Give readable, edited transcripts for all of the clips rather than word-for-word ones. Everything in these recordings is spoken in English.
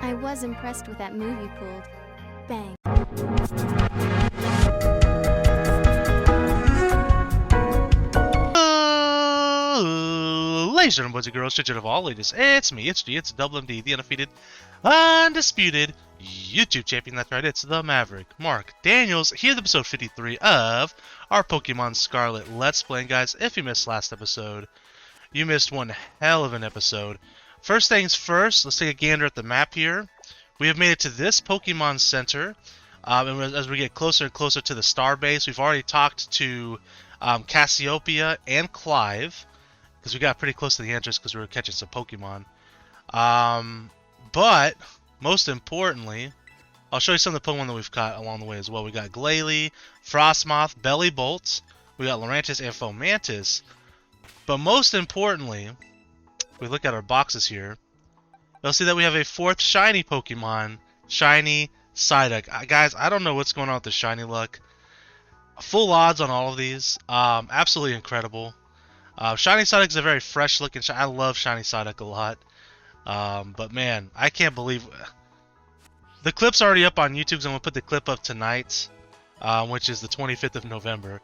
I was impressed with that move you pulled. Bang. Ladies and boys and girls, children of all ages, it's me, it's G, it's Double MD, the undefeated, undisputed YouTube champion. That's right, it's the Maverick, Mark Daniels, here with episode 53 of our Pokemon Scarlet Let's Play. And guys, if you missed last episode, you missed one hell of an episode. First things first, let's take a gander at the map here. We have made it to this Pokemon Center, and as we get closer and closer to the Star Base, we've already talked to Cassiopeia and Clive, because we got pretty close to the entrance because we were catching some Pokemon. But most importantly, I'll show you some of the Pokemon that we've caught along the way as well. We got Glalie, Frostmoth, Bellibolt, we got Lurantis and Fomantis. But most importantly, if we look at our boxes here, you'll see that we have a fourth shiny Pokemon, Shiny Psyduck. Guys, I don't know what's going on with the shiny luck. Full odds on all of these. Absolutely incredible. Shiny Psyduck is a very fresh looking shiny. I love Shiny Psyduck a lot. But man, I can't believe the clip's already up on YouTube. So I'm gonna put the clip up tonight, which is the 25th of November.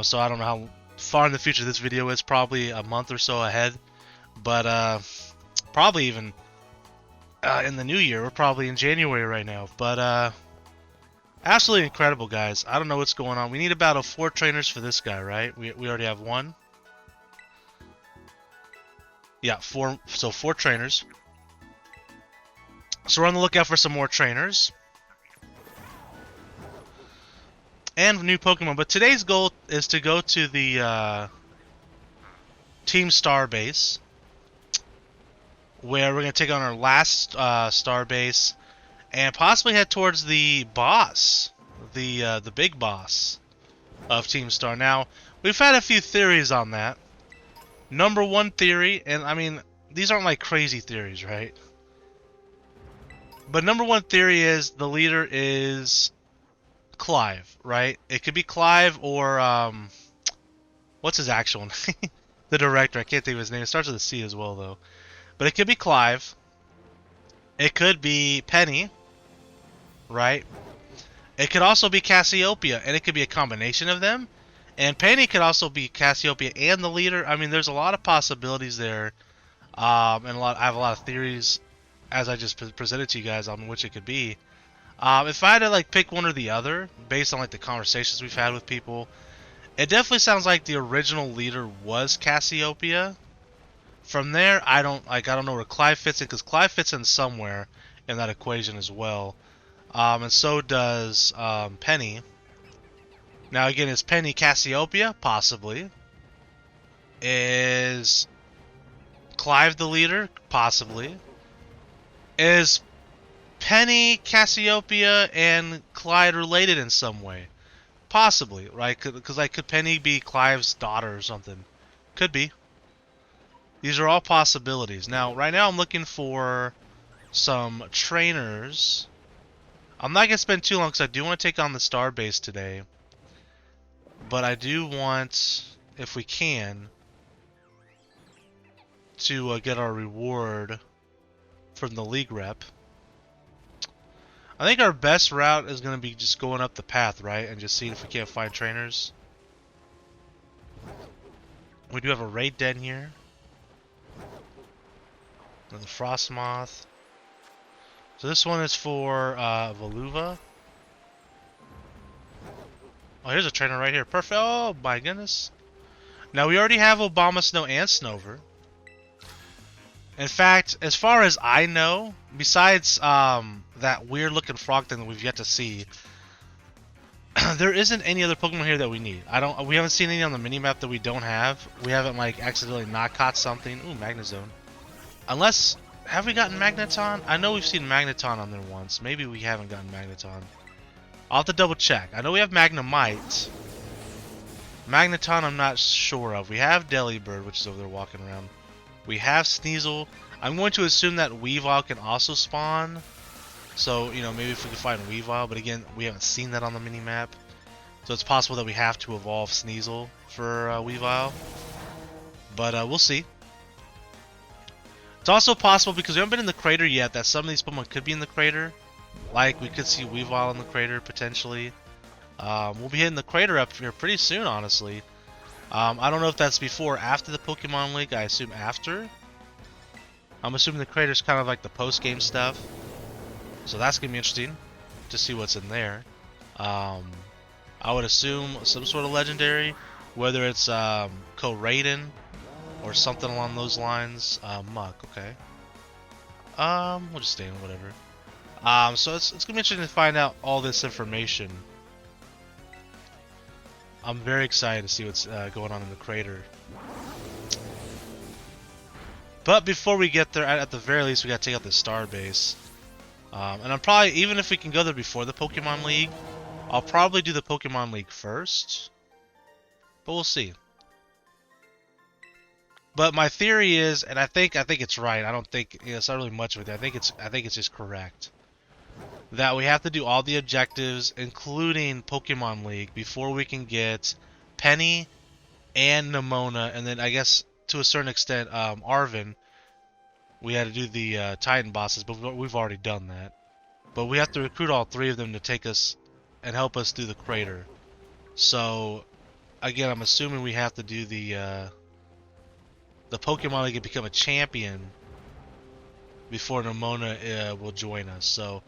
So I don't know how far in the future this video is. Probably a month or so ahead, but probably even in the new year. We're probably in January right now. But absolutely incredible, guys. I don't know what's going on. We need about 4 trainers for this guy, right? We already have 1. Yeah, 4. So 4 trainers. So we're on the lookout for some more trainers and new Pokemon. But today's goal is to go to the Team Star Base, where we're gonna take on our last Star Base and possibly head towards the boss, the big boss of Team Star. Now, we've had a few theories on that. Number 1 theory, and I mean, these aren't like crazy theories, right? But number 1 theory is the leader is Clive, right? It could be Clive or, what's his actual name? The director, I can't think of his name. It starts with a C as well, though. But it could be Clive. It could be Penny, right? It could also be Cassiopeia, and it could be a combination of them. And Penny could also be Cassiopeia and the leader. I mean, there's a lot of possibilities there, and I have a lot of theories, as I just presented to you guys, on which it could be. If I had to like pick one or the other, based on like the conversations we've had with people, it definitely sounds like the original leader was Cassiopeia. From there, I don't know where Clive fits in, because Clive fits in somewhere in that equation as well, and so does Penny. Now again, is Penny Cassiopeia? Possibly. Is Clive the leader? Possibly. Is Penny, Cassiopeia, and Clyde related in some way? Possibly, right? Because like, could Penny be Clive's daughter or something? Could be. These are all possibilities. Now, right now I'm looking for some trainers. I'm not going to spend too long because I do want to take on the Star Base today. But I do want, if we can, to get our reward from the league rep. I think our best route is going to be just going up the path, right? And just seeing if we can't find trainers. We do have a raid den here. Another Frostmoth. So this one is for Veluva. Oh, here's a trainer right here. Perfect. Oh, my goodness. Now, we already have Abomasnow and Snover. In fact, as far as I know, besides that weird-looking frog thing that we've yet to see, there isn't any other Pokemon here that we need. We haven't seen any on the minimap that we don't have. We haven't, like, accidentally not caught something. Ooh, Magnezone. Unless, have we gotten Magneton? I know we've seen Magneton on there once. Maybe we haven't gotten Magneton. I'll have to double check. I know we have Magnemite. Magneton I'm not sure of. We have Delibird, which is over there walking around. We have Sneasel. I'm going to assume that Weavile can also spawn. So, you know, maybe if we can find Weavile. But again, we haven't seen that on the minimap. So it's possible that we have to evolve Sneasel for Weavile. But we'll see. It's also possible, because we haven't been in the crater yet, that some of these Pokemon could be in the crater. Like, we could see Weavile in the crater, potentially. We'll be hitting the crater up here pretty soon, honestly. I don't know if that's before or after the Pokemon League. I assume after. I'm assuming the crater's kind of like the post-game stuff. So that's going to be interesting to see what's in there. I would assume some sort of legendary, whether it's Koraidon or something along those lines. Muck, okay. We'll just stay in whatever. So it's gonna be interesting to find out all this information. I'm very excited to see what's going on in the crater. But before we get there, at the very least, we gotta take out the star base. And I'm probably, even if we can go there before the Pokemon League, I'll probably do the Pokemon League first. But we'll see. But my theory is, and I think it's right. I don't think it's not really much of it. I think it's just correct that we have to do all the objectives, including Pokemon League, before we can get Penny and Nimona, and then I guess to a certain extent Arvin. We had to do the Titan bosses, but we've already done that. But we have to recruit all three of them to take us and help us through the crater. So again, I'm assuming we have to do the Pokemon League and become a champion before Nimona will join us. So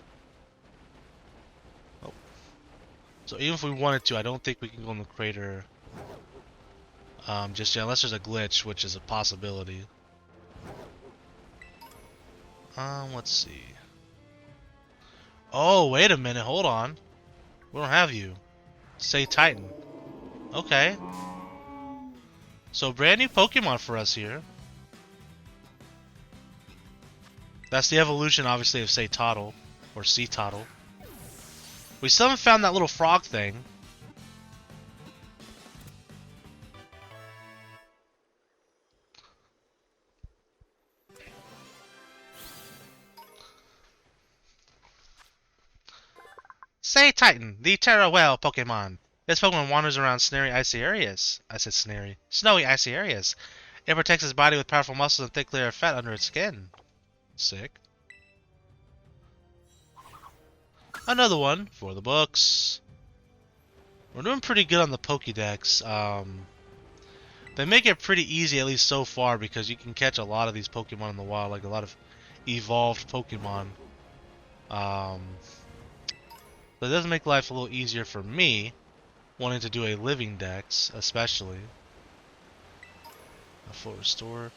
even if we wanted to, I don't think we can go in the crater just yet, unless there's a glitch, which is a possibility. Let's see. Oh, wait a minute, hold on. We don't have you. Say Titan. Okay. So brand new Pokemon for us here. That's the evolution, obviously, of Say Toddle, or Sea Toddle. We still haven't found that little frog thing. Say Titan, the Terra Whale Pokemon. This Pokemon wanders around snary icy areas. I said snary. Snowy icy areas. It protects its body with powerful muscles and thick layer of fat under its skin. Sick. Another one for the books. We're doing pretty good on the Pokédex. They make it pretty easy, at least so far, because you can catch a lot of these Pokemon in the wild, like a lot of evolved Pokemon. So it does make life a little easier for me, wanting to do a living dex, especially. A full restore.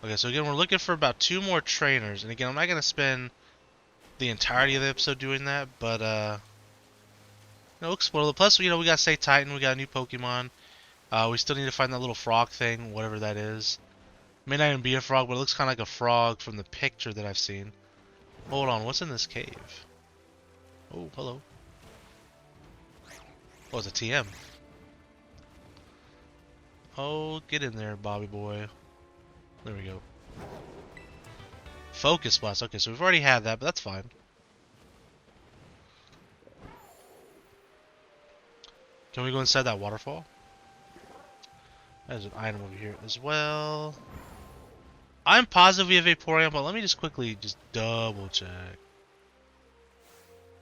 Okay, so again, we're looking for about 2 more trainers, and again, I'm not going to spend the entirety of the episode doing that, but, explore the plus, we got Say Titan, we got a new Pokemon. We still need to find that little frog thing, whatever that is. May not even be a frog, but it looks kind of like a frog from the picture that I've seen. Hold on, what's in this cave? Oh, hello. Oh, it's a TM. Oh, get in there, Bobby boy. There we go. Focus Blast. Okay, so we've already had that, but that's fine. Can we go inside that waterfall? There's an item over here as well. I'm positive we have Vaporeon, but let me just quickly double check.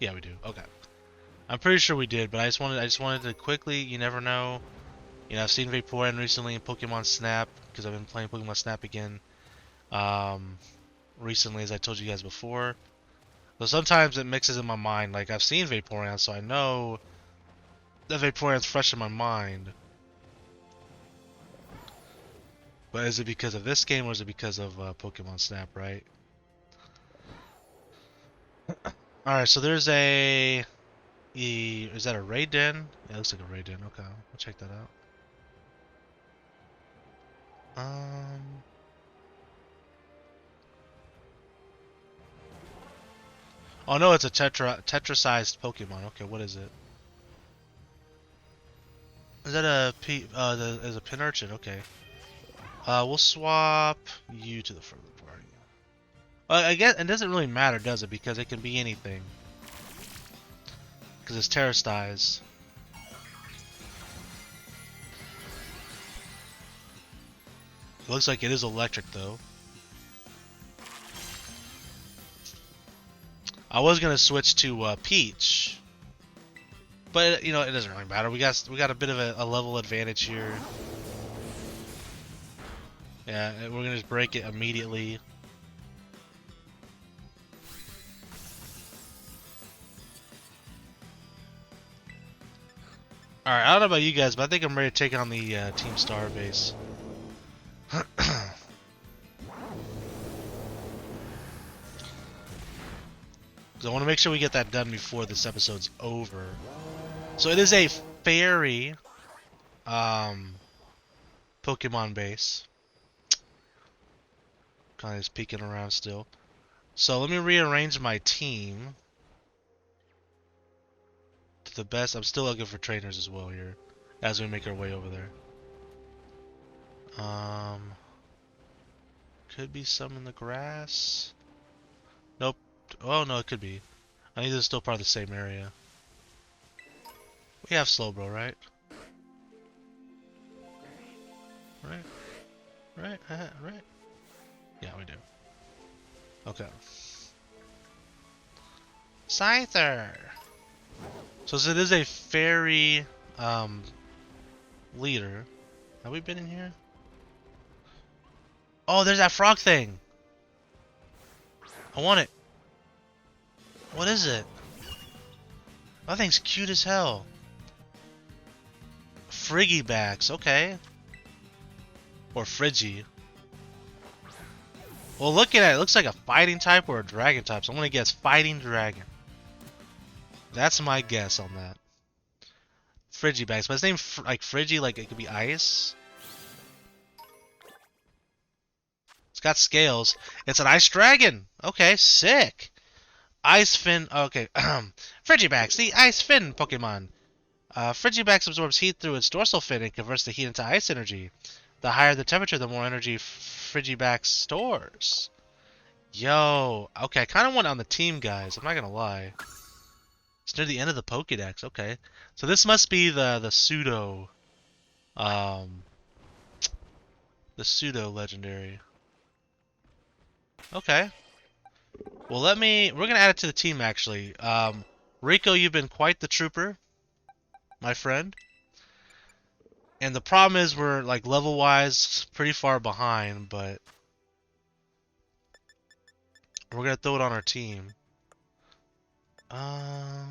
Yeah, we do. Okay. I'm pretty sure we did, but I just wanted to quickly, you never know. I've seen Vaporeon recently in Pokemon Snap, because I've been playing Pokemon Snap again recently, as I told you guys before. So sometimes it mixes in my mind, like I've seen Vaporeon, so I know that Vaporeon's fresh in my mind. But is it because of this game, or is it because of Pokemon Snap, right? Alright, so there's a... Is that a raid den? Yeah, it looks like a raid den. Okay, we'll check that out. Oh no, it's a tetra-sized Pokemon. Okay, what is it? Is that is a pin urchin? Okay. We'll swap you to the front of the party. I guess it doesn't really matter, does it? Because it can be anything. Because it's terrestrialized. It looks like it is electric, though. I was gonna switch to Peach, but you know, it doesn't really matter. We got a bit of a level advantage here. Yeah, we're gonna just break it immediately. Alright, I don't know about you guys, but I think I'm ready to take on the Team Star base. So I want to make sure we get that done before this episode's over. So it is a fairy Pokemon base. Kind of just peeking around still. So let me rearrange my team to the best. I'm still looking for trainers as well here as we make our way over there. Could be some in the grass. Nope. Oh no, it could be. I think this is still part of the same area. We have Slowbro, right? Right? Right? Yeah, we do. Okay. Scyther! So it is a fairy leader. Have we been in here? Oh, there's that frog thing! I want it. What is it? That thing's cute as hell. Friggybax, okay. Or Friggy. Well, looking at it, it looks like a fighting type or a dragon type, so I'm gonna guess fighting dragon. That's my guess on that. Friggybax, but his name like Friggy, like it could be ice. It's got scales. It's an ice dragon. Okay, sick. Ice fin. Okay, Friggybax, the ice fin Pokemon. Friggybax absorbs heat through its dorsal fin and converts the heat into ice energy. The higher the temperature, the more energy Friggybax stores. Yo, okay, I kind of want on the team, guys. I'm not gonna lie. It's near the end of the Pokédex. Okay, so this must be the pseudo, the pseudo legendary. Okay. Well, we're gonna add it to the team actually. Rico, you've been quite the trooper, my friend. And the problem is we're like level-wise pretty far behind, but we're gonna throw it on our team. I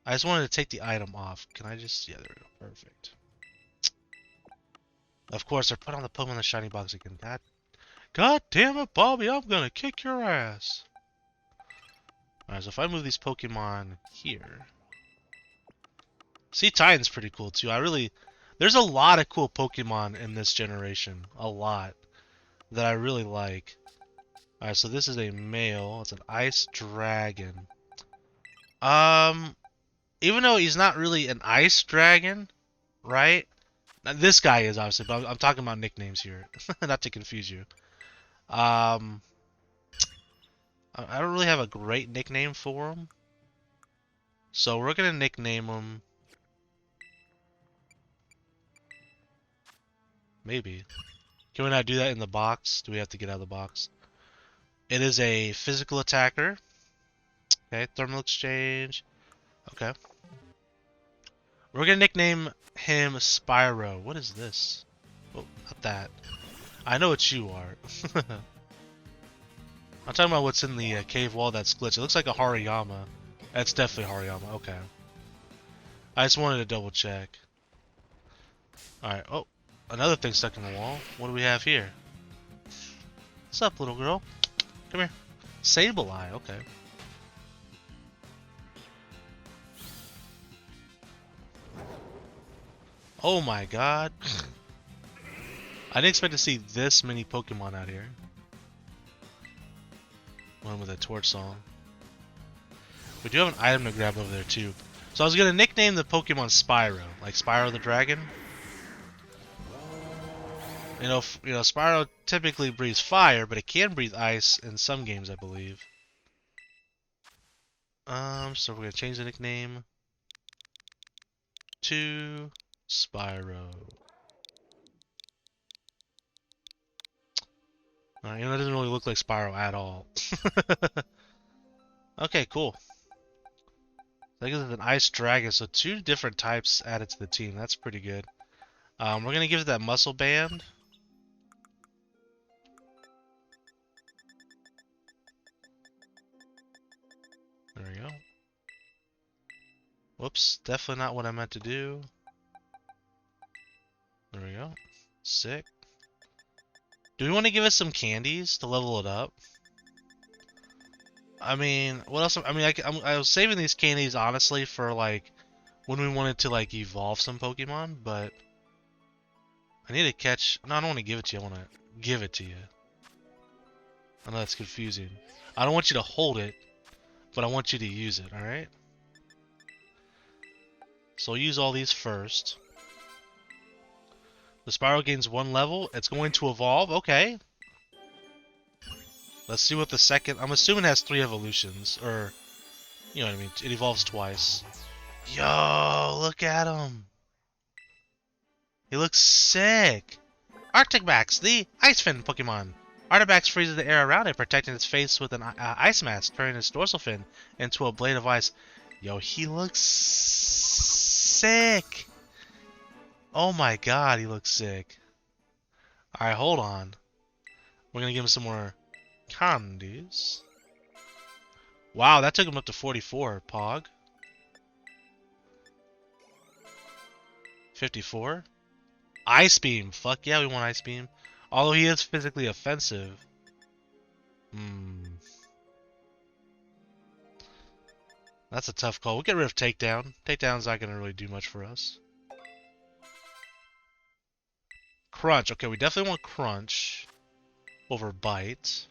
just wanted to take the item off. Can I just... Yeah, there we go. Perfect. Of course, they're putting on the Pokemon in the shiny box again. God damn it, Bobby, I'm gonna kick your ass. Alright, so if I move these Pokemon here... Sea Titan's pretty cool, too. There's a lot of cool Pokemon in this generation. A lot. That I really like. Alright, so this is a male. It's an Ice Dragon. Even though he's not really an Ice Dragon, right? Now, this guy is, obviously, but I'm talking about nicknames here. Not to confuse you. I don't really have a great nickname for him. So we're gonna nickname him... Maybe. Can we not do that in the box? Do we have to get out of the box? It is a physical attacker. Okay, thermal exchange. Okay. We're gonna nickname him Spyro. What is this? Oh, not that. I know what you are. I'm talking about what's in the cave wall that's glitched. It looks like a Hariyama. That's definitely Hariyama. Okay. I just wanted to double check. Alright. Oh, another thing stuck in the wall. What do we have here? What's up, little girl? Come here. Sableye. Okay. Oh my god. I didn't expect to see this many Pokemon out here. One with a torch song. We do have an item to grab over there too. So I was gonna nickname the Pokemon Spyro, like Spyro the Dragon. You know, Spyro typically breathes fire, but it can breathe ice in some games, I believe. So we're gonna change the nickname to Spyro. You know, it doesn't really look like Spyro at all. Okay, cool. I think it's an ice dragon, so 2 different types added to the team. That's pretty good. We're gonna give it that muscle band. There we go. Whoops, definitely not what I meant to do. There we go. Sick. Do we want to give it some candies to level it up? I mean, what else? I mean, I was saving these candies honestly for like when we wanted to like evolve some Pokemon, but I need to catch. No, I don't want to give it to you. I want to give it to you. I know that's confusing. I don't want you to hold it, but I want you to use it. All right. So I'll use all these first. The Spiral gains 1 level. It's going to evolve. Okay. Let's see what the second... I'm assuming it has 3 evolutions. Or, you know what I mean. It evolves twice. Yo, look at him. He looks sick. Arctic Max, the Ice Fin Pokemon. Arctic freezes the air around it, protecting its face with an ice mask, turning its dorsal fin into a blade of ice. Yo, he looks sick. Oh my god, he looks sick. Alright, hold on. We're gonna give him some more candies. Wow, that took him up to 44, Pog. 54. Ice Beam. Fuck yeah, we want Ice Beam. Although he is physically offensive. That's a tough call. We'll get rid of Takedown. Takedown's not gonna really do much for us. Crunch. Okay, we definitely want Crunch over Bite.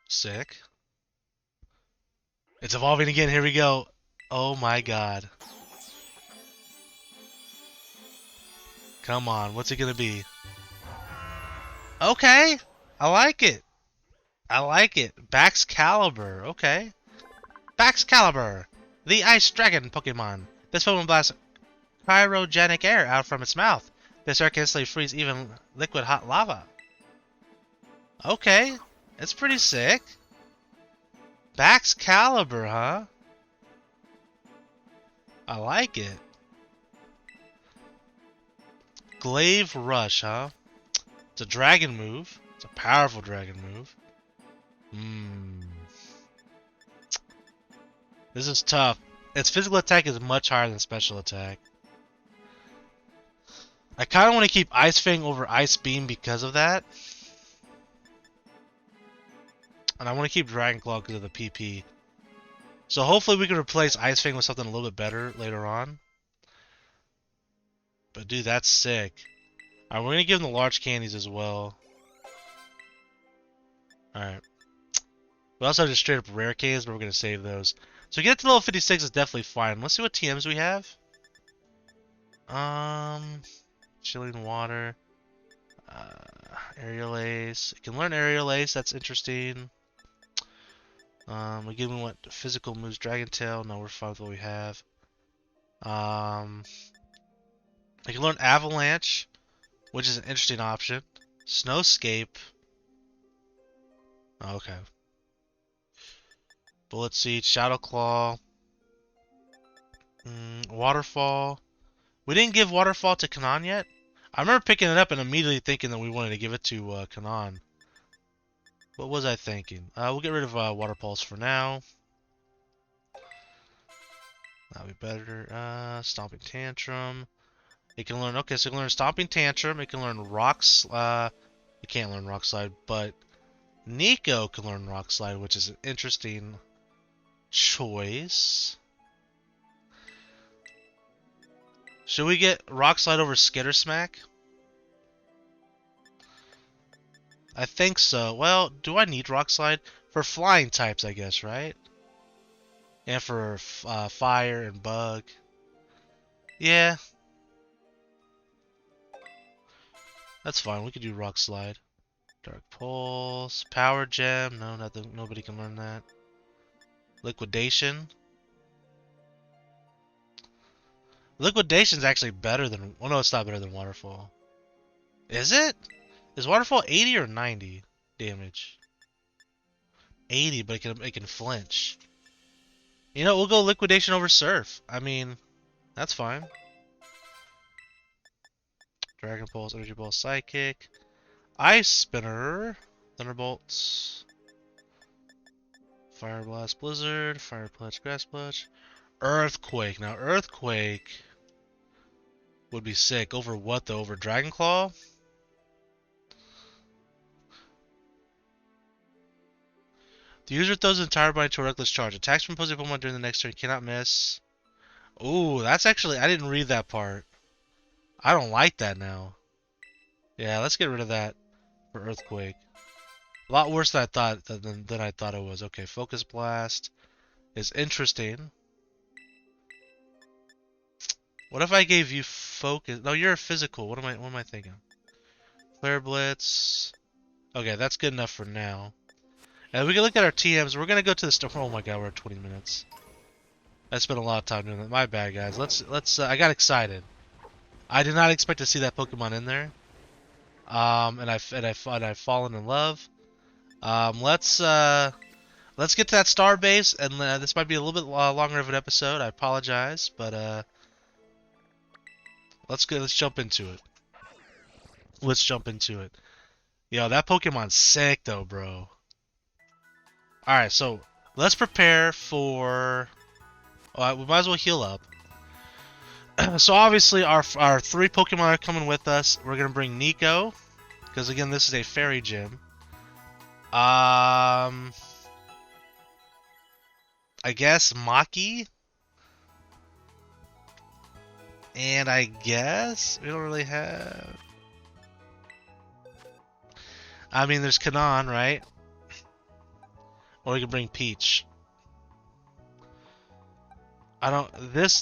Sick. It's evolving again. Here we go. Oh my god. Come on. What's it gonna be? Okay. I like it. I like it. Baxcalibur. Okay. Baxcalibur. The Ice Dragon Pokemon. This Pokemon blasts cryogenic air out from its mouth. This air can instantly freeze even liquid hot lava. Okay. It's pretty sick. Baxcalibur, huh? I like it. Glaive Rush, huh? It's a dragon move. It's a powerful dragon move. This is tough. Its physical attack is much higher than special attack. I kind of want to keep Ice Fang over Ice Beam because of that. And I want to keep Dragon Claw because of the PP. So hopefully we can replace Ice Fang with something a little bit better later on. But dude, that's sick. Alright, we're going to give him the large candies as well. Alright. We also have just straight up rare candies, but we're going to save those. So get to level 56 is definitely fine. Let's see what TMs we have. Chilling Water. Aerial Ace. You can learn Aerial Ace, that's interesting. We give him what physical moves, Dragon Tail. No, we're fine with what we have. I can learn Avalanche, which is an interesting option. Snowscape. Okay. Bullet Seed, Shadow Claw. Waterfall. We didn't give Waterfall to Kanan yet. I remember picking it up and immediately thinking that we wanted to give it to Kanan. What was I thinking? We'll get rid of Water Pulse for now. That'll be better. Stomping Tantrum. It can learn. Okay, so it can learn Stomping Tantrum. It can learn Rocks. It can't learn Rock Slide, but Nico can learn Rock Slide, which is an interesting choice. Should we get Rock Slide over Skitter Smack? I think so. Well, do I need Rock Slide? For flying types, I guess, right? And for fire and bug. Yeah. That's fine. We could do Rock Slide. Dark Pulse. Power Gem. No, nothing. Nobody can learn that. Liquidation. Liquidation's actually better than... Oh, no, it's not better than Waterfall. Is it? Is Waterfall 80 or 90 damage. 80, but it can flinch. You know, we'll go Liquidation over Surf. I mean, that's fine. Dragon Pulse, Energy Pulse, Psychic. Ice Spinner. Thunderbolts. Fire Blast, Blizzard. Fire Clutch, Grass Clutch. Earthquake. Now, Earthquake would be sick. Over what, though? Over Dragon Claw? The user throws an entire body to a reckless charge. Attacks from opposing Pokemon during the next turn cannot miss. Ooh, that's actually... I didn't read that part. I don't like that now. Yeah, let's get rid of that for Earthquake. A lot worse than I thought it was. Okay, Focus Blast is interesting. What if I gave you Focus? No, you're a physical. What am I thinking? Flare Blitz. Okay, that's good enough for now. And we can look at our TMs. We're gonna go to the store. Oh my god, we're at 20 minutes. I spent a lot of time doing that. My bad, guys. Let's. I got excited. I did not expect to see that Pokemon in there. And I've fallen in love. Let's get to that star base, and this might be a little bit longer of an episode. I apologize, but let's jump into it. Let's jump into it. Yo, that Pokemon's sick though, bro. All right, so let's prepare for. We might as well heal up. So obviously our 3 Pokemon are coming with us. We're gonna bring Nico, because again this is a fairy gym. I guess Maki. And I guess we don't really have... I mean, there's Kanon, right? Or we can bring Peach.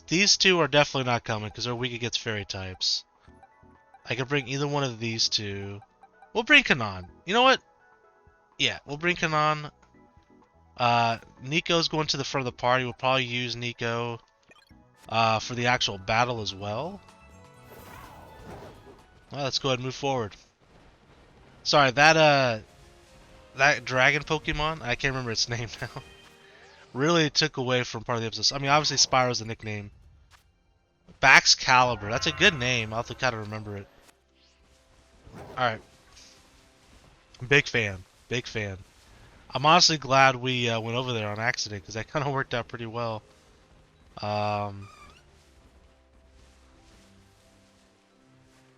These 2 are definitely not coming because they're weak against fairy types. I could bring either one of these 2. We'll bring Kanon. You know what? Yeah, we'll bring Kanon. Nico's going to the front of the party. We'll probably use Nico for the actual battle as well. Well, let's go ahead and move forward. Sorry, that dragon Pokemon, I can't remember its name now, really took away from part of the episode. I mean, obviously Spyro's the nickname. Baxcalibur, that's a good name. I'll have to kind of remember it. Alright. Big fan. Big fan. I'm honestly glad we went over there on accident, because that kind of worked out pretty well.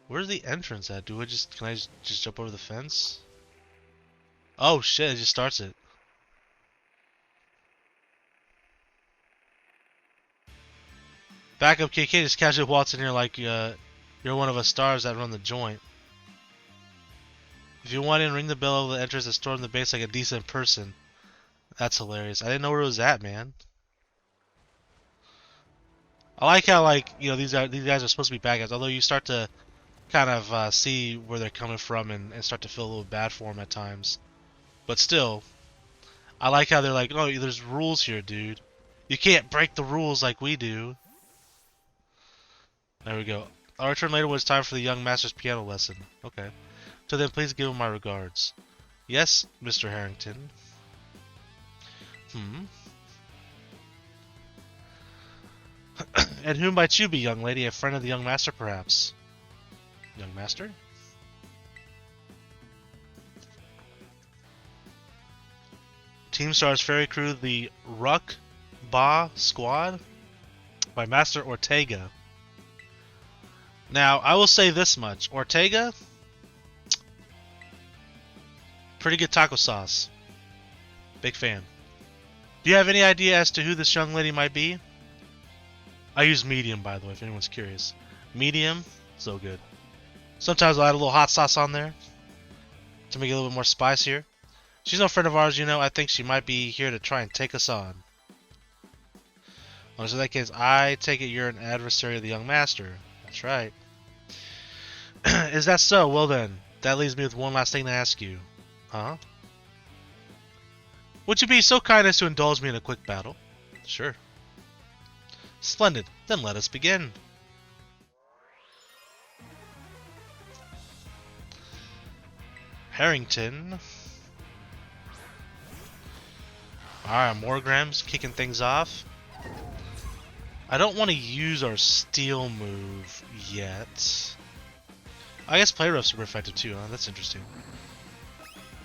Where's the entrance at? Can I just jump over the fence? Oh shit, it just starts it. Backup KK just casually walks in here like you're one of us stars that run the joint. If you want in, ring the bell over the entrance and storm the base like a decent person. That's hilarious. I didn't know where it was at, man. I like how, like, you know, these guys are supposed to be bad guys, although you start to kind of see where they're coming from and start to feel a little bad for them at times. But still, I like how they're like, oh, there's rules here, dude. You can't break the rules like we do. There we go. I'll return later when it's time for the young master's piano lesson. Okay. So then, please give him my regards. Yes, Mr. Harrington. And who might you be, young lady? A friend of the young master, perhaps? Young master? Team Stars Fairy Crew, the Ruck Ba Squad by Master Ortega. Now, I will say this much. Ortega, pretty good taco sauce. Big fan. Do you have any idea as to who this young lady might be? I use medium, by the way, if anyone's curious. Medium, so good. Sometimes I'll add a little hot sauce on there to make it a little bit more spicier. She's no friend of ours, you know. I think she might be here to try and take us on. Oh, so in that case, I take it you're an adversary of the young master. That's right. Is that so? Well then, that leaves me with one last thing to ask you. Huh? Would you be so kind as to indulge me in a quick battle? Sure. Splendid. Then let us begin. Harrington. Alright, Morgram's kicking things off. I don't want to use our steel move yet. I guess Play Rough's super effective too, huh? That's interesting.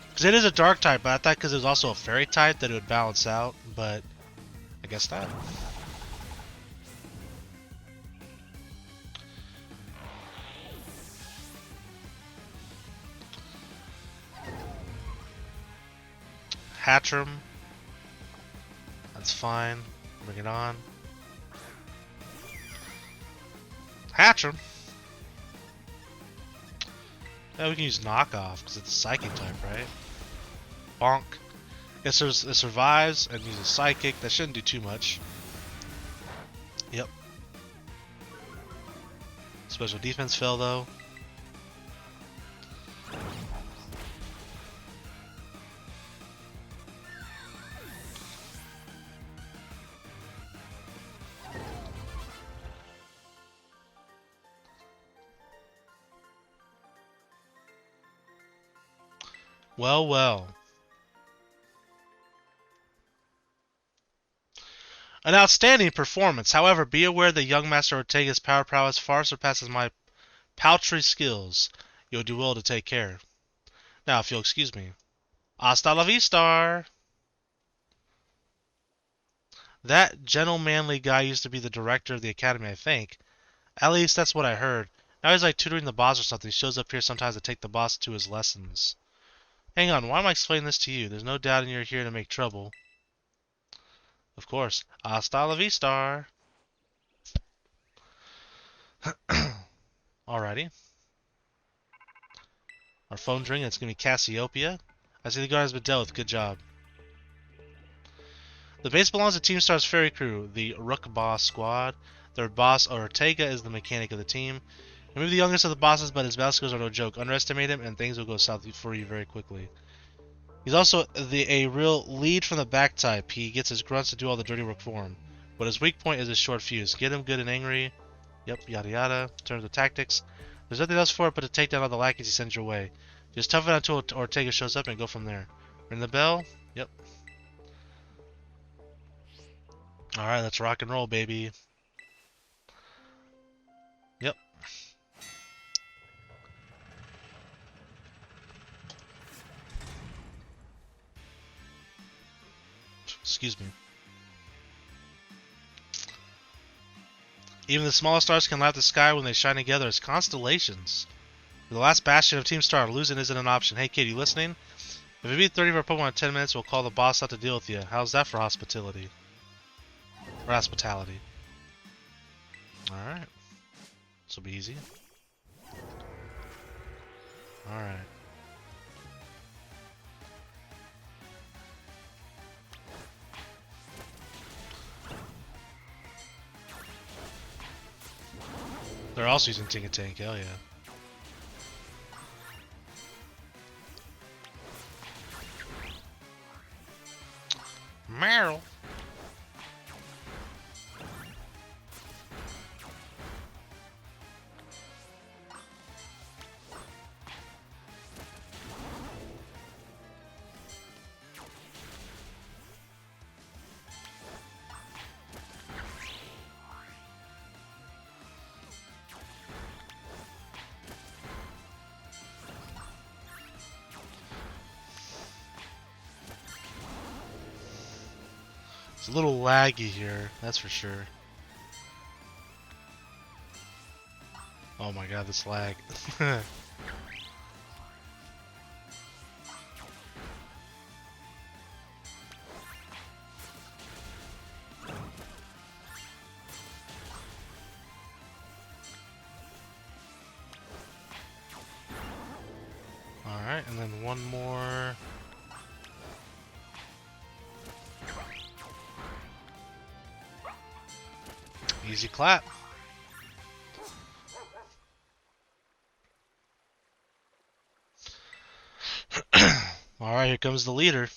Because it is a dark type, but I thought because it was also a fairy type that it would balance out, but I guess not. Hatchram. That's fine. Bring it on. Hatchram. Yeah, we can use knockoff because it's a psychic type, right? Bonk. Guess it survives and uses psychic. That shouldn't do too much. Yep. Special defense fell though. Well, well. An outstanding performance. However, be aware that young Master Ortega's power prowess far surpasses my paltry skills. You'll do well to take care. Now, if you'll excuse me. Hasta la vista! That gentlemanly guy used to be the director of the academy, I think. At least, that's what I heard. Now he's like tutoring the boss or something. He shows up here sometimes to take the boss to his lessons. Hang on, why am I explaining this to you? There's no doubt you're here to make trouble. Of course. Hasta la vista! Alrighty. Our phone's ringing. It's going to be Cassiopeia. I see the guard has been dealt with. Good job. The base belongs to Team Star's ferry crew, the Rook Boss Squad. Their boss, Ortega, is the mechanic of the team. He may be the youngest of the bosses, but his battle skills are no joke. Underestimate him, and things will go south for you very quickly. He's also a real lead from the back type. He gets his grunts to do all the dirty work for him. But his weak point is his short fuse. Get him good and angry. Yep, yada yada. In terms of tactics, there's nothing else for it but to take down all the lackeys he sends your way. Just tough it out until Ortega shows up and go from there. Ring the bell? Yep. Alright, let's rock and roll, baby. Yep. Excuse me. Even the smallest stars can light the sky when they shine together as constellations. We're the last bastion of Team Star. Losing isn't an option. Hey kid, you listening? If we beat 30 of our Pokemon in 10 minutes, we'll call the boss out to deal with you. How's that for hospitality? Or hospitality. Alright. This will be easy. Alright. They're also using Tinkatank, hell yeah. Meryl. It's a little laggy here, that's for sure. Oh my god, this lag. Alright, and then one more. Easy clap. Alright, here comes the leader.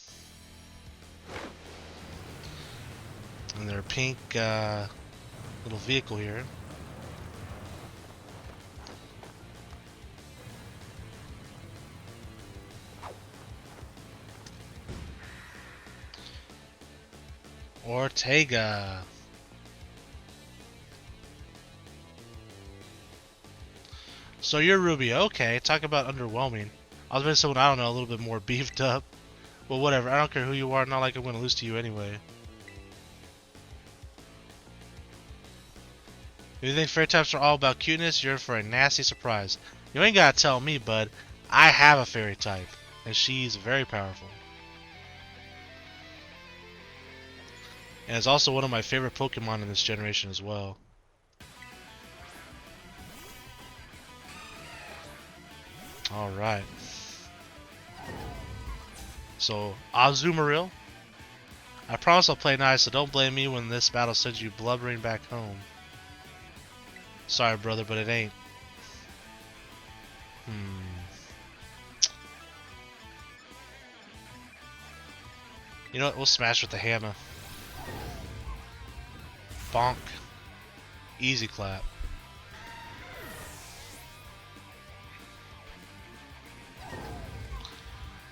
And their pink little vehicle here. Ortega. So you're Ruby. Okay, talk about underwhelming. I was going to say someone, I don't know, a little bit more beefed up. Well, whatever. I don't care who you are. Not like I'm going to lose to you anyway. If you think fairy types are all about cuteness, you're in for a nasty surprise. You ain't gotta tell me, bud. I have a fairy type, and she's very powerful. And it's also one of my favorite Pokemon in this generation as well. Alright. So, Azumarill. I promise I'll play nice, so don't blame me when this battle sends you blubbering back home. Sorry, brother, but it ain't. You know what? We'll smash with the hammer. Bonk. Easy clap.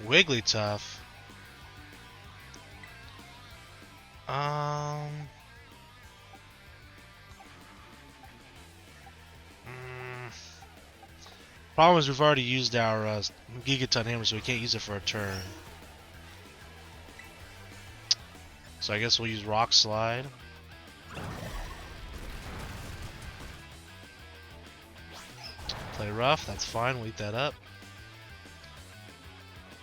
Wigglytuff. Problem is we've already used our Gigaton Hammer, so we can't use it for a turn. So I guess we'll use Rock Slide. Play rough, that's fine, we'll eat that up.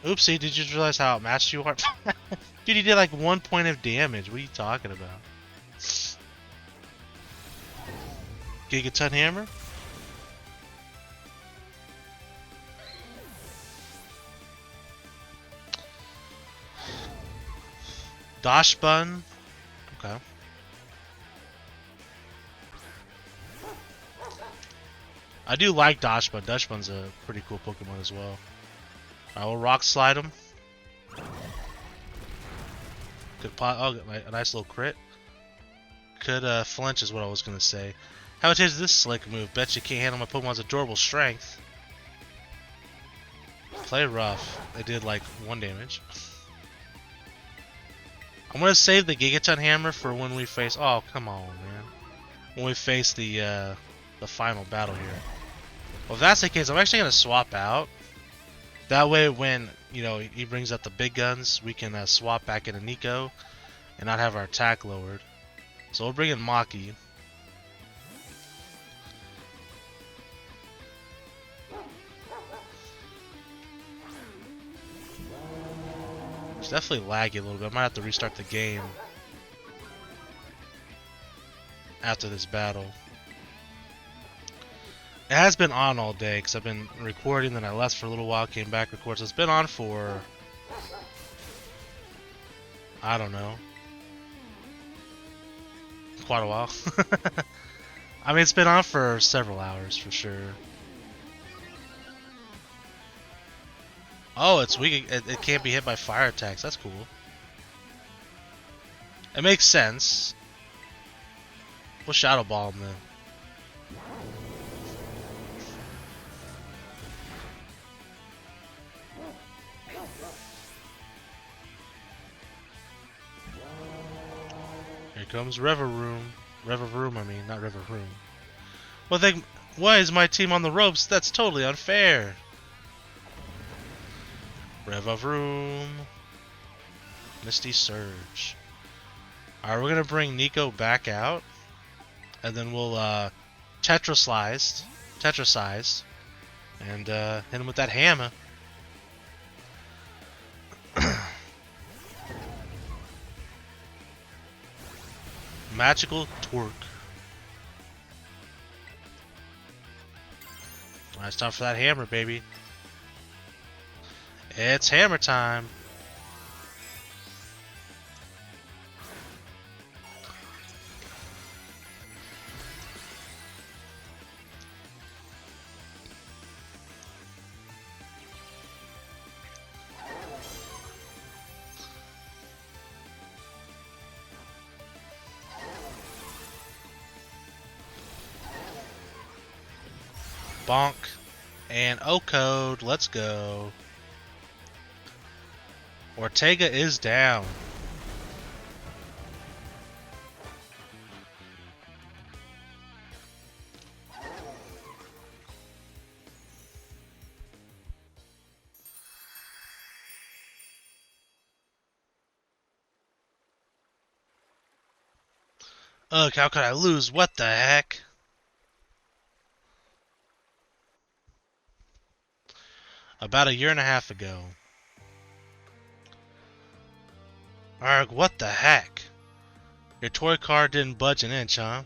Oopsie, did you just realize how outmatched you are? Dude, you did like 1 point of damage. What are you talking about? Gigaton Hammer? Dash Bun? Okay. I do like Dash Bun. Dash Bun's a pretty cool Pokemon as well. I will Rock Slide him. Could pot. Oh, a nice little crit. Could flinch is what I was gonna say. How much is this slick move? Bet you can't handle my Pokemon's adorable strength. Play rough. They did like 1 damage. I'm gonna save the Gigaton Hammer for when we face. Oh, come on, man. When we face the final battle here. Well, if that's the case, I'm actually gonna swap out. That way, when he brings up the big guns, we can swap back into Nico and not have our attack lowered. So we'll bring in Maki. It's definitely laggy a little bit. I might have to restart the game after this battle. It has been on all day because I've been recording, then I left for a little while, came back, recorded. So it's been on for, I don't know, quite a while. I mean, it's been on for several hours for sure. Oh, it's weak. It can't be hit by fire attacks. That's cool. It makes sense. We'll Shadow Ball him then. Here comes Revavroom. Revavroom, I mean, not Revavroom. Well, why is my team on the ropes? That's totally unfair. Revavroom. Misty Surge. Alright, we're gonna bring Nico back out. And then we'll Tetrasize. And hit him with that hammer. Magical Torque. Alright, it's time for that hammer, baby. It's hammer time. Bonk. And O-Code. Let's go. Ortega is down. Ugh, how could I lose? What the heck? About a year and a half ago. Arg, what the heck? Your toy car didn't budge an inch, huh?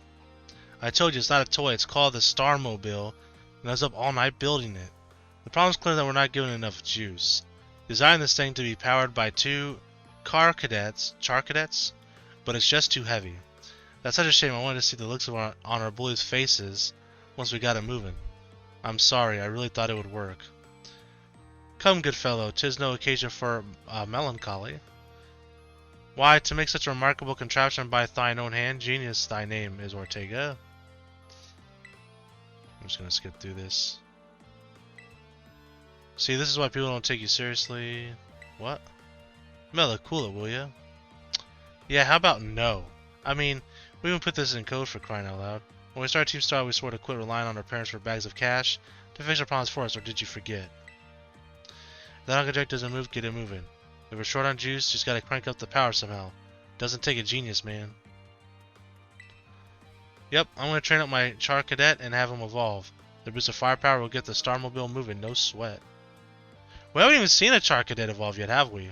I told you it's not a toy, it's called the Starmobile, and I was up all night building it. The problem's clear that we're not given enough juice. Designed this thing to be powered by two char cadets, but it's just too heavy. That's such a shame. I wanted to see the looks on our bullies' faces once we got it moving. I'm sorry, I really thought it would work. Come, good fellow, 'tis no occasion for melancholy. Why, to make such a remarkable contraption by thine own hand, genius, thy name is Ortega. I'm just gonna skip through this. See, this is why people don't take you seriously. What? Mela, cool it, will ya? Yeah, how about no? I mean, we even put this in code for crying out loud. When we started Team Star, we swore to quit relying on our parents for bags of cash to fix our problems for us, or did you forget? If that object doesn't move, get it moving. If we're short on juice, just gotta crank up the power somehow. Doesn't take a genius, man. Yep, I'm gonna train up my Char Cadet and have him evolve. The boost of firepower will get the Starmobile moving, no sweat. We haven't even seen a Char Cadet evolve yet, have we?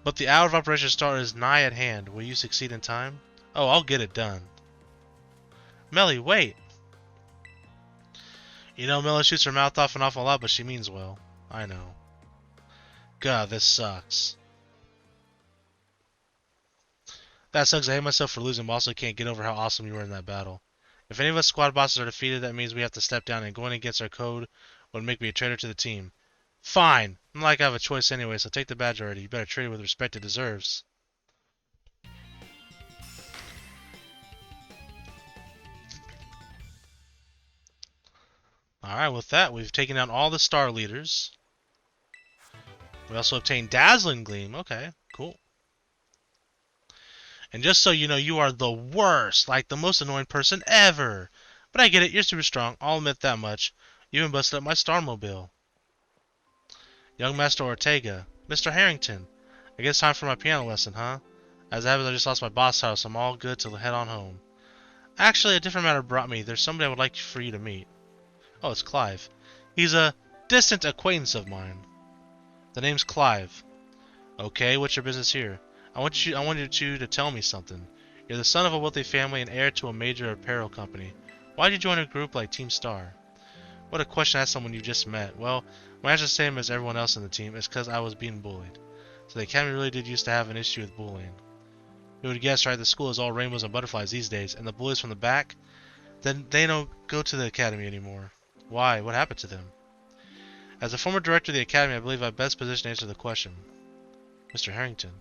But the hour of Operation Star is nigh at hand. Will you succeed in time? Oh, I'll get it done. Melly, wait! You know, Mela shoots her mouth off an awful lot, but she means well. I know. God, this sucks. That sucks. I hate myself for losing, but also can't get over how awesome you were in that battle. If any of us squad bosses are defeated, that means we have to step down, and going against our code would make me a traitor to the team. Fine! Not like I have a choice anyway, so take the badge already. You better treat it with respect it deserves. Alright, with that, we've taken down all the star leaders. We also obtained Dazzling Gleam. Okay, cool. And just so you know, you are the worst, like the most annoying person ever. But I get it, you're super strong, I'll admit that much. You even busted up my Starmobile. Young Master Ortega. Mr. Harrington. I guess time for my piano lesson, huh? As it happens, I just lost my boss house, I'm all good to head on home. Actually, a different matter brought me. There's somebody I would like for you to meet. Oh, it's Clive. He's a distant acquaintance of mine. The name's Clive. Okay, what's your business here? I wanted you to tell me something. You're the son of a wealthy family and heir to a major apparel company. Why did you join a group like Team Star? What a question to ask someone you just met. Well, my answer's the same as everyone else in the team. It's because I was being bullied. So the academy really did used to have an issue with bullying. You would guess, right? The school is all rainbows and butterflies these days, and the bullies from the back, then they don't go to the academy anymore. Why? What happened to them? As a former director of the academy, I believe I'm best positioned to answer the question. Mr. Harrington.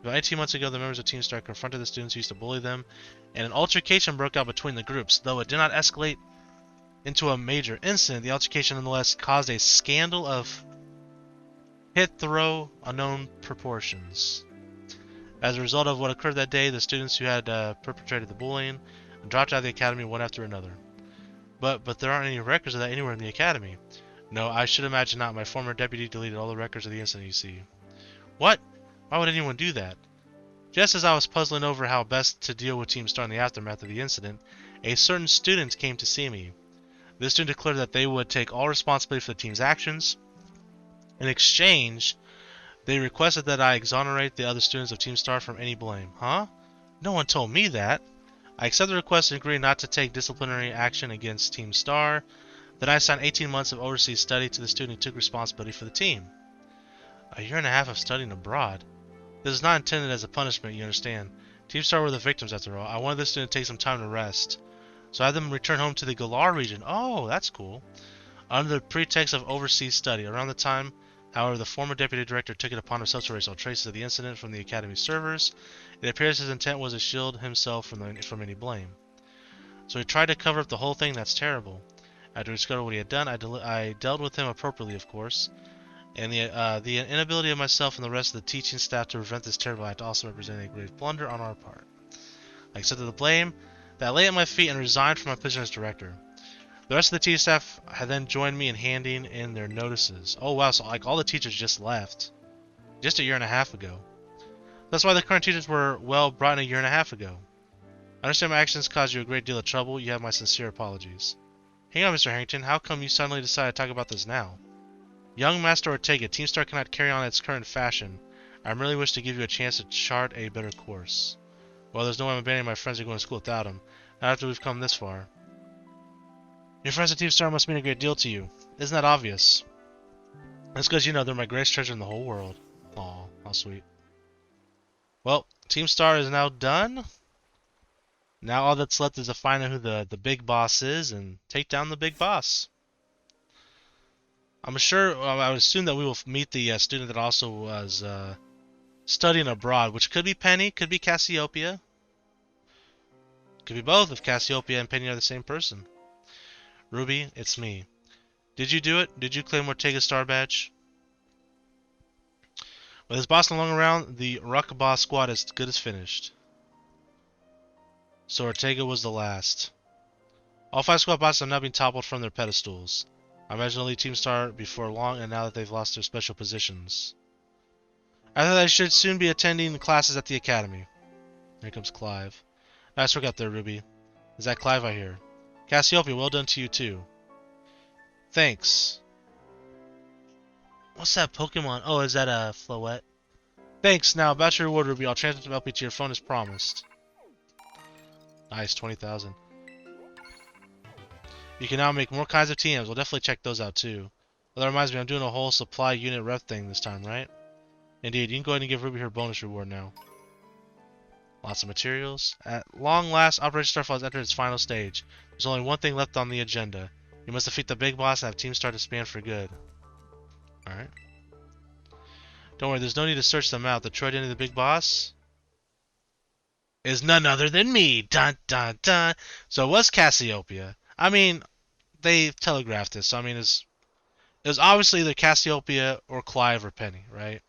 About 18 months ago, the members of Team Star confronted the students who used to bully them, and an altercation broke out between the groups. Though it did not escalate into a major incident, the altercation nonetheless caused a scandal of hit-throw unknown proportions. As a result of what occurred that day, the students who had perpetrated the bullying dropped out of the academy one after another. But there aren't any records of that anywhere in the academy. No, I should imagine not. My former deputy deleted all the records of the incident you see. What? Why would anyone do that? Just as I was puzzling over how best to deal with Team Star in the aftermath of the incident, a certain student came to see me. This student declared that they would take all responsibility for the team's actions. In exchange, they requested that I exonerate the other students of Team Star from any blame. Huh? No one told me that. I accepted the request and agreed not to take disciplinary action against Team Star. Then I assigned 18 months of overseas study to the student who took responsibility for the team. A year and a half of studying abroad. This is not intended as a punishment, you understand. Team Star were the victims after all. I wanted this student to take some time to rest. So I had them return home to the Galar region. Oh, that's cool. Under the pretext of overseas study. Around the time, however, the former deputy director took it upon himself to erase all traces of the incident from the academy servers. It appears his intent was to shield himself from any blame. So he tried to cover up the whole thing. That's terrible. After discovering what he had done, I dealt with him appropriately, of course. And the inability of myself and the rest of the teaching staff to prevent this terrible act also represented a grave blunder on our part. I accepted the blame, that lay at my feet, and resigned from my position as director. The rest of the teaching staff had then joined me in handing in their notices. Oh wow, so like all the teachers just left. Just a year and a half ago. That's why the current teachers were, well, brought in a year and a half ago. I understand my actions caused you a great deal of trouble. You have my sincere apologies. Hang on, Mr. Harrington. How come you suddenly decided to talk about this now? Young Master Ortega, Team Star cannot carry on its current fashion. I merely wish to give you a chance to chart a better course. Well, there's no way I'm abandoning my friends or going to school without them. Not after we've come this far. Your friends at Team Star must mean a great deal to you. Isn't that obvious? That's because you know they're my greatest treasure in the whole world. Aw, how sweet. Well, Team Star is now done. Now all that's left is to find out who the big boss is and take down the big boss. I'm sure, I would assume that we will meet the student that also was studying abroad, which could be Penny, could be Cassiopeia. Could be both if Cassiopeia and Penny are the same person. Ruby, it's me. Did you do it? Did you claim Ortega's star badge? With his boss no longer around, the Ruck Boss squad is good as finished. So Ortega was the last. All 5 squad bosses have now been toppled from their pedestals. I imagine they'll leave Team Star before long, and now that they've lost their special positions. After that, I should soon be attending the classes at the academy. Here comes Clive. Nice work out there, Ruby. Is that Clive I hear? Cassiopeia, well done to you too. Thanks. What's that Pokemon? Oh, is that a Floette? Thanks. Now, about your reward, Ruby. I'll transfer the LP to your phone as promised. Nice, 20,000. You can now make more kinds of TMs. We'll definitely check those out too. Well, that reminds me, I'm doing a whole supply unit rep thing this time, right? Indeed, you can go ahead and give Ruby her bonus reward now. Lots of materials. At long last, Operation Starfall has entered its final stage. There's only one thing left on the agenda. You must defeat the big boss and have Team Star disband for good. Alright. Don't worry, there's no need to search them out. The droid into the big boss is none other than me. Dun dun dun. So it was Cassiopeia. I mean, they telegraphed this. So I mean, it was obviously either Cassiopeia or Clive or Penny, right?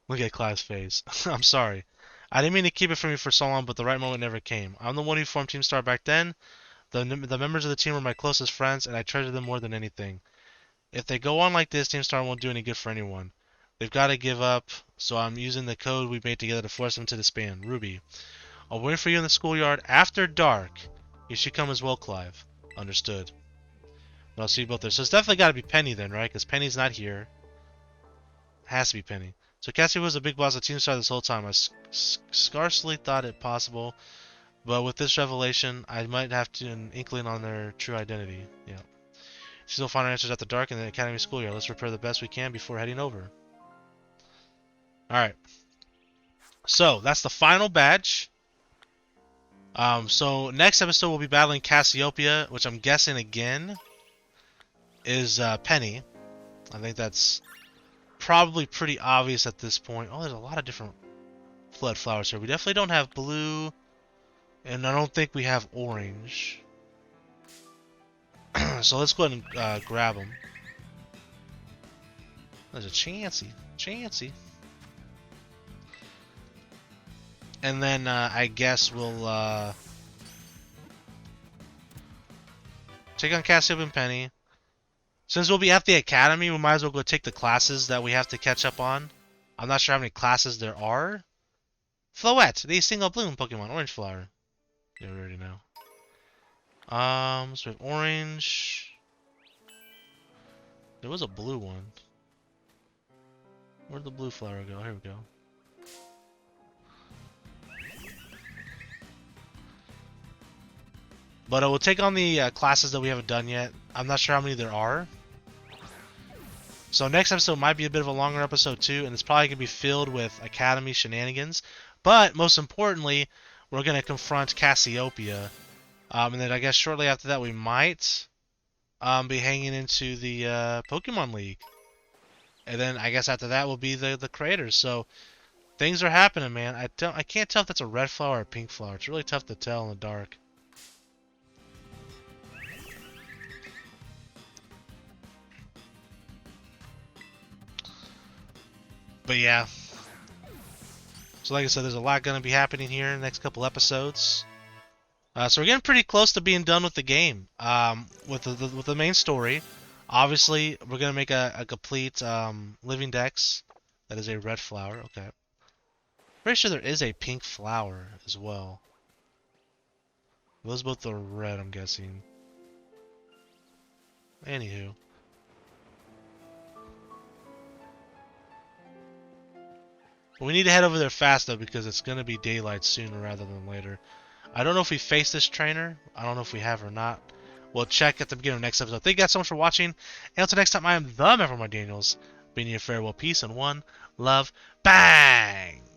Look at Clive's face. I'm sorry. I didn't mean to keep it from you for so long, but the right moment never came. I'm the one who formed Team Star back then. The members of the team were my closest friends, and I treasure them more than anything. If they go on like this, Team Star won't do any good for anyone. They've got to give up, so I'm using the code we made together to force them to disband. Ruby. I'll wait for you in the schoolyard after dark. You should come as well, Clive. Understood. But I'll see you both there. So it's definitely got to be Penny then, right? Because Penny's not here. Has to be Penny. So Cassie was a big boss of Team Star this whole time. I scarcely thought it possible, but with this revelation, I might have to an inkling on their true identity. Yeah. She'll find our answers after dark in the Academy schoolyard. Let's prepare the best we can before heading over. Alright. So, that's the final badge. So, next episode we'll be battling Cassiopeia, which I'm guessing again is Penny. I think that's probably pretty obvious at this point. Oh, there's a lot of different flood flowers here. We definitely don't have blue, and I don't think we have orange. So let's go ahead and grab them. There's a Chansey. And then I guess we'll take on Cassiopeia and Penny. Since we'll be at the academy, we might as well go take the classes that we have to catch up on. I'm not sure how many classes there are. Floette, the single bloom Pokemon, orange flower. Yeah, we already know. So we have orange. There was a blue one. Where'd the blue flower go? Here we go. But we'll take on the classes that we haven't done yet. I'm not sure how many there are. So next episode might be a bit of a longer episode too, and it's probably going to be filled with Academy shenanigans. But most importantly, we're going to confront Cassiopeia. And then I guess shortly after that we might be hanging into the Pokemon League. And then I guess after that will be the creators. So things are happening, man. I can't tell if that's a red flower or a pink flower. It's really tough to tell in the dark. But yeah. So like I said, there's a lot going to be happening here in the next couple episodes. So we're getting pretty close to being done with the game. With the main story. Obviously, we're going to make a complete Living Dex. That is a red flower. Okay. Pretty sure there is a pink flower as well. Those both are red, I'm guessing. Anywho. We need to head over there fast though because it's going to be daylight sooner rather than later. I don't know if we face this trainer. I don't know if we have or not. We'll check at the beginning of the next episode. Thank you guys so much for watching. And until next time, I am the Member Daniels. Bidding you farewell, peace, and one love. Bang!